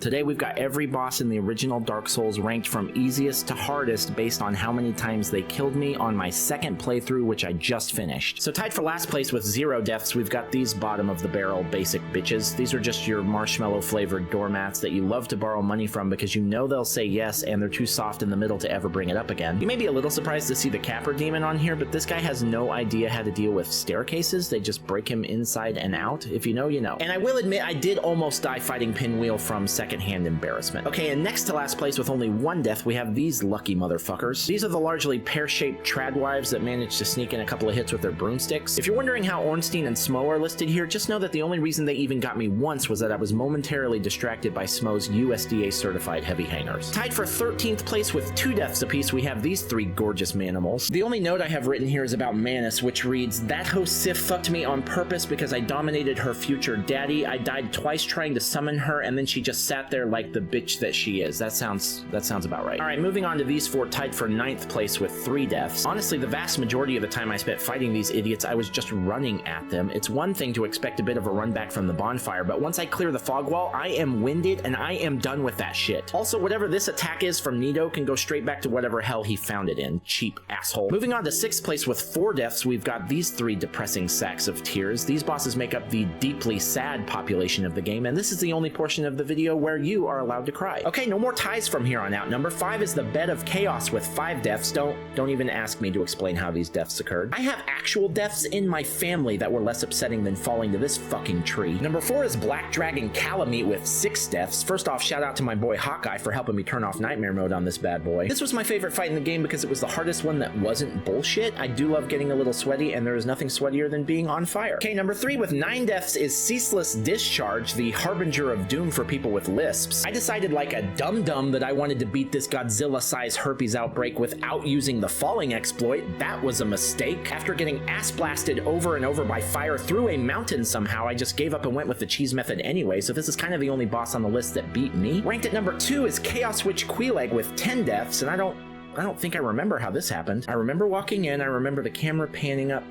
Today we've got every boss in the original Dark Souls ranked from easiest to hardest based on how many times they killed me on my second playthrough, which I just finished. So tied for last place with 0 deaths, we've got these bottom of the barrel basic bitches. These are just your marshmallow flavored doormats that you love to borrow money from because you know they'll say yes and they're too soft in the middle to ever bring it up again. You may be a little surprised to see the Capper Demon on here, but this guy has no idea how to deal with staircases. They just break him inside and out. If you know, you know. And I will admit, I did almost die fighting Pinwheel from secondhand embarrassment. Okay, and next to last place with only 1 death, we have these lucky motherfuckers. These are the largely pear-shaped tradwives that managed to sneak in a couple of hits with their broomsticks. If you're wondering how Ornstein and Smo are listed here, just know that the only reason they even got me once was that I was momentarily distracted by Smo's USDA certified heavy hangers. Tied for 13th place with 2 deaths apiece, we have these 3 gorgeous manimals. The only note I have written here is about Manus, which reads, "That hoe Sif fucked me on purpose because I dominated her future daddy. I died twice trying to summon her, and then she just sat there like the bitch that she is." That sounds about right. Alright, moving on to these 4 tied for 9th place with 3 deaths. Honestly, the vast majority of the time I spent fighting these idiots, I was just running at them. It's one thing to expect a bit of a run back from the bonfire, but once I clear the fog wall, I am winded and I am done with that shit. Also, whatever this attack is from Nito can go straight back to whatever hell he found it in. Cheap asshole. Moving on to 6th place with 4 deaths, we've got these 3 depressing sacks of tears. These bosses make up the deeply sad population of the game, and this is the only portion of the video where you are allowed to cry. Okay, no more ties from here on out. Number 5 is the Bed of Chaos with 5 deaths. Don't even ask me to explain how these deaths occurred. I have actual deaths in my family that were less upsetting than falling to this fucking tree. Number 4 is Black Dragon Calamite with 6 deaths. First off, shout out to my boy Hawkeye for helping me turn off Nightmare Mode on this bad boy. This was my favorite fight in the game because it was the hardest one that wasn't bullshit. I do love getting a little sweaty, and there is nothing sweatier than being on fire. Okay, number 3 with 9 deaths is Ceaseless Discharge, the harbinger of doom for people with lisps. I decided like a dum-dum that I wanted to beat this Godzilla-sized herpes outbreak without using the falling exploit. That was a mistake. After getting ass blasted over and over by fire through a mountain somehow, I just gave up and went with the cheese method anyway, so this is kind of the only boss on the list that beat me. Ranked at number 2 is Chaos Witch Queeleg with 10 deaths, and I don't think I remember how this happened. I remember walking in, I remember the camera panning up.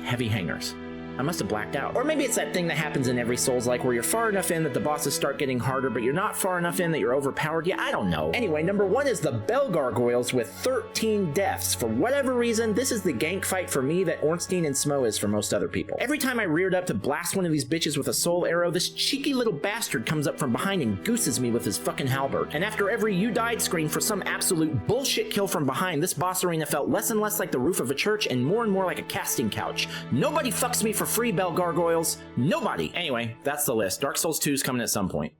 Heavy hangers. I must have blacked out. Or maybe it's that thing that happens in every Souls-like where you're far enough in that the bosses start getting harder, but you're not far enough in that you're overpowered. Yeah, I don't know. Anyway, number 1 is the Bell Gargoyles with 13 deaths. For whatever reason, this is the gank fight for me that Ornstein and Smo is for most other people. Every time I reared up to blast one of these bitches with a soul arrow, this cheeky little bastard comes up from behind and gooses me with his fucking halberd. And after every "you died" screen for some absolute bullshit kill from behind, this boss arena felt less and less like the roof of a church and more like a casting couch. Nobody fucks me for free, Bell Gargoyles. Nobody. Anyway, that's the list. Dark Souls 2 is coming at some point.